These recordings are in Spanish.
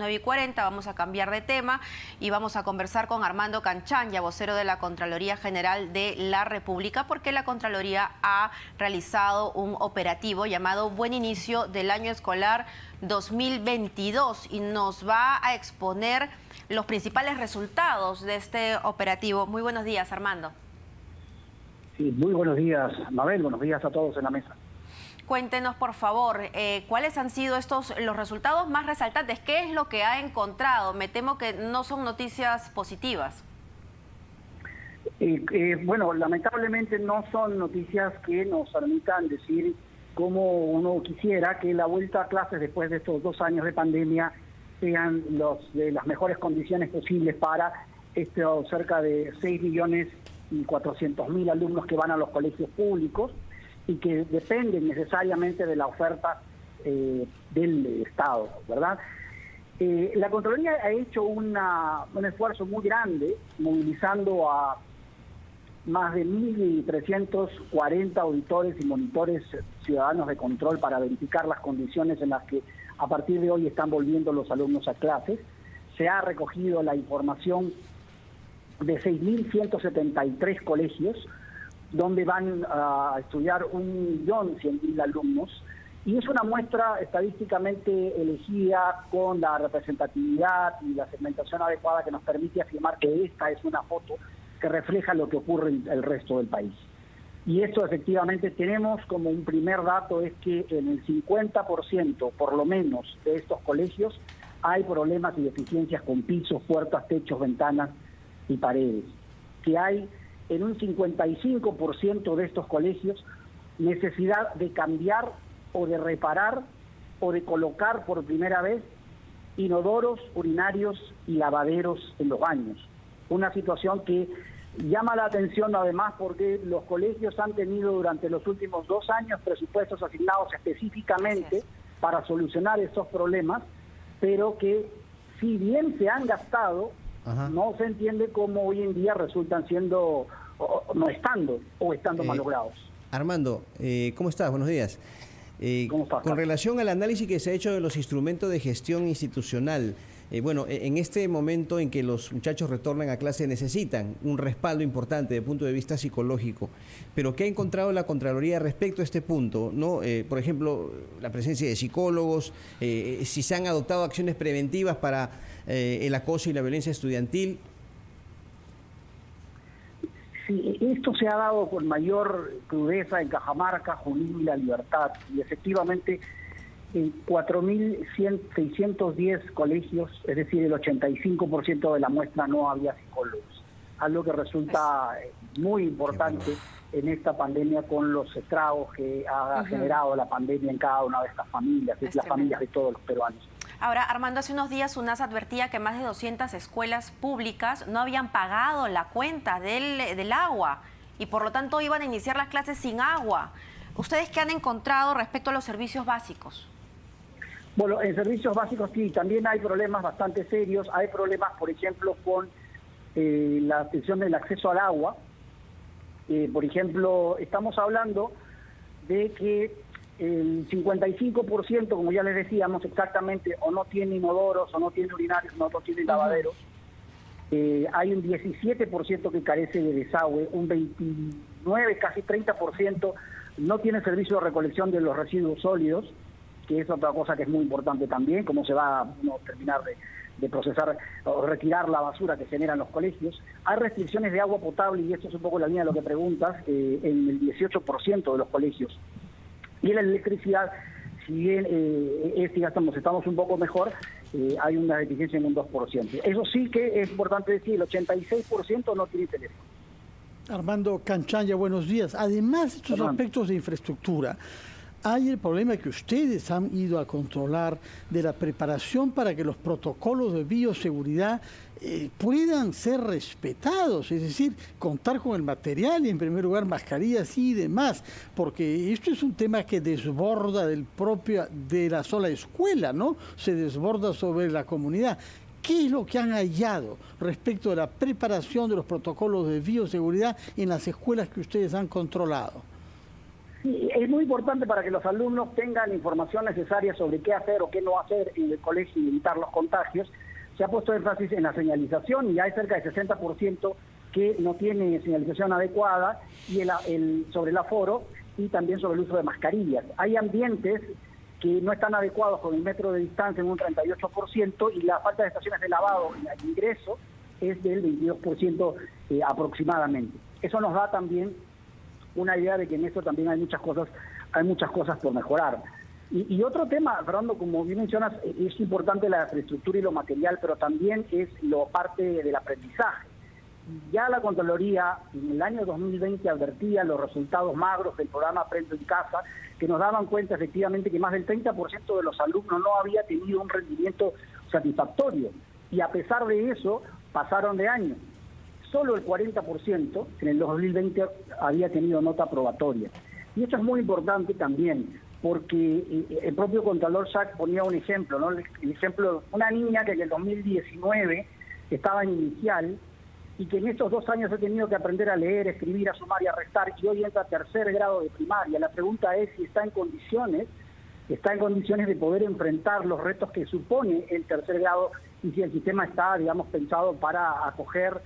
9:40. Vamos a cambiar de tema y vamos a conversar con Armando Canchanya, vocero de la Contraloría General de la República, porque la Contraloría ha realizado un operativo llamado Buen Inicio del Año Escolar 2022 y nos va a exponer los principales resultados de este operativo. Muy buenos días, Armando. Sí, muy buenos días, Mabel. Buenos días a todos en la mesa. Cuéntenos, por favor, ¿cuáles han sido los resultados más resaltantes? ¿Qué es lo que ha encontrado? Me temo que no son noticias positivas. Bueno, lamentablemente no son noticias que nos permitan decir como uno quisiera que la vuelta a clases después de estos 2 años de pandemia sean de las mejores condiciones posibles para estos cerca de 6.400.000 alumnos que van a los colegios públicos y que dependen necesariamente de la oferta del Estado, ¿verdad? La Contraloría ha hecho un esfuerzo muy grande, movilizando a más de 1.340 auditores y monitores ciudadanos de control para verificar las condiciones en las que a partir de hoy están volviendo los alumnos a clases. Se ha recogido la información de 6.173 colegios, donde van a estudiar 1.100.000 alumnos, y es una muestra estadísticamente elegida con la representatividad y la segmentación adecuada que nos permite afirmar que esta es una foto que refleja lo que ocurre en el resto del país. Y esto efectivamente tenemos como un primer dato, es que en el 50% por lo menos de estos colegios hay problemas y deficiencias con pisos, puertas, techos, ventanas y paredes, que hay en un 55% de estos colegios necesidad de cambiar o de reparar o de colocar por primera vez inodoros, urinarios y lavaderos en los baños. Una situación que llama la atención además porque los colegios han tenido durante los últimos 2 años presupuestos asignados específicamente para solucionar estos problemas, pero que si bien se han gastado, no se entiende cómo hoy en día resultan siendo, no estando, o estando mal logrados. Armando, ¿cómo estás? Buenos días. ¿Cómo estás? Con relación al análisis que se ha hecho de los instrumentos de gestión institucional, bueno, en este momento en que los muchachos retornan a clase necesitan un respaldo importante desde el punto de vista psicológico, pero ¿qué ha encontrado la Contraloría respecto a este punto? ¿No? Por ejemplo, la presencia de psicólogos, si se han adoptado acciones preventivas para el acoso y la violencia estudiantil. Sí, esto se ha dado con mayor crudeza en Cajamarca, Junín y La Libertad, y efectivamente en 4.610 colegios, es decir, el 85% de la muestra no había psicólogos, algo que resulta muy importante en esta pandemia con los estragos que ha generado la pandemia en cada una de estas familias, es las familias de todos los peruanos. Ahora, Armando, hace unos días UNAS advertía que más de 200 escuelas públicas no habían pagado la cuenta del agua y por lo tanto iban a iniciar las clases sin agua. ¿Ustedes qué han encontrado respecto a los servicios básicos? Bueno, en servicios básicos sí, también hay problemas bastante serios. Hay problemas, por ejemplo, con la atención del acceso al agua. Por ejemplo, estamos hablando de que el 55%, como ya les decíamos exactamente, o no tiene inodoros, o no tiene urinarios, o no tiene lavaderos. Hay un 17% que carece de desagüe, un 29, casi 30% no tiene servicio de recolección de los residuos sólidos, que es otra cosa que es muy importante también, cómo se va a terminar de procesar o retirar la basura que generan los colegios. Hay restricciones de agua potable, y esto es un poco la línea de lo que preguntas, en el 18% de los colegios. Y en la electricidad, si bien ya estamos un poco mejor, hay una deficiencia en un 2%. Eso sí que es importante decir, el 86% no tiene teléfono. Armando Canchanya, buenos días. Además de estos aspectos de infraestructura, hay el problema que ustedes han ido a controlar de la preparación para que los protocolos de bioseguridad puedan ser respetados, es decir, contar con el material y en primer lugar mascarillas y demás, porque esto es un tema que desborda de la sola escuela, ¿no? Se desborda sobre la comunidad. ¿Qué es lo que han hallado respecto de la preparación de los protocolos de bioseguridad en las escuelas que ustedes han controlado? Sí, es muy importante para que los alumnos tengan la información necesaria sobre qué hacer o qué no hacer en el colegio y evitar los contagios. Se ha puesto énfasis en la señalización y hay cerca del 60% que no tiene señalización adecuada, y sobre el aforo y también sobre el uso de mascarillas. Hay ambientes que no están adecuados con el metro de distancia en un 38%, y la falta de estaciones de lavado en el ingreso es del 22% aproximadamente. Eso nos da también una idea de que en esto también hay muchas cosas por mejorar. Y otro tema, Fernando, como bien mencionas, es importante la infraestructura y lo material, pero también es lo parte del aprendizaje. Ya la Contraloría en el año 2020 advertía los resultados magros del programa Aprendo en Casa, que nos daban cuenta efectivamente que más del 30% de los alumnos no había tenido un rendimiento satisfactorio, y a pesar de eso pasaron de año. Solo el 40% en el 2020 había tenido nota aprobatoria. Y esto es muy importante también, porque el propio Contralor Schack ponía un ejemplo, ¿no? El ejemplo de una niña que en el 2019 estaba en inicial y que en estos 2 años ha tenido que aprender a leer, escribir, a sumar y a restar, y hoy entra a 3er grado de primaria. La pregunta es si está en condiciones de poder enfrentar los retos que supone el 3er grado, y si el sistema está, digamos, pensado para acoger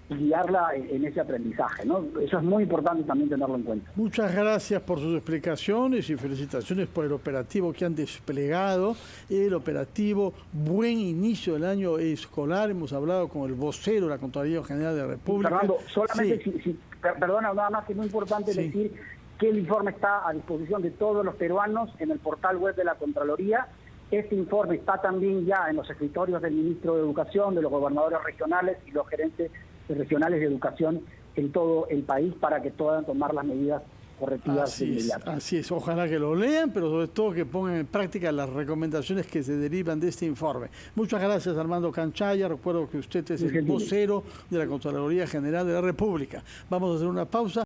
y guiarla en ese aprendizaje, ¿no? Eso es muy importante también tenerlo en cuenta. Muchas gracias por sus explicaciones y felicitaciones por el operativo que han desplegado. El operativo Buen Inicio del Año Escolar. Hemos hablado con el vocero de la Contraloría General de la República. Fernando, solamente, perdona, nada más que es muy importante decir que el informe está a disposición de todos los peruanos en el portal web de la Contraloría. Este informe está también ya en los escritorios del ministro de Educación, de los gobernadores regionales y los gerentes regionales de educación en todo el país, para que puedan tomar las medidas correctivas de inmediato. Así es, ojalá que lo lean, pero sobre todo que pongan en práctica las recomendaciones que se derivan de este informe. Muchas gracias, Armando Canchaya. Recuerdo que usted es el vocero de la Contraloría General de la República. Vamos a hacer una pausa.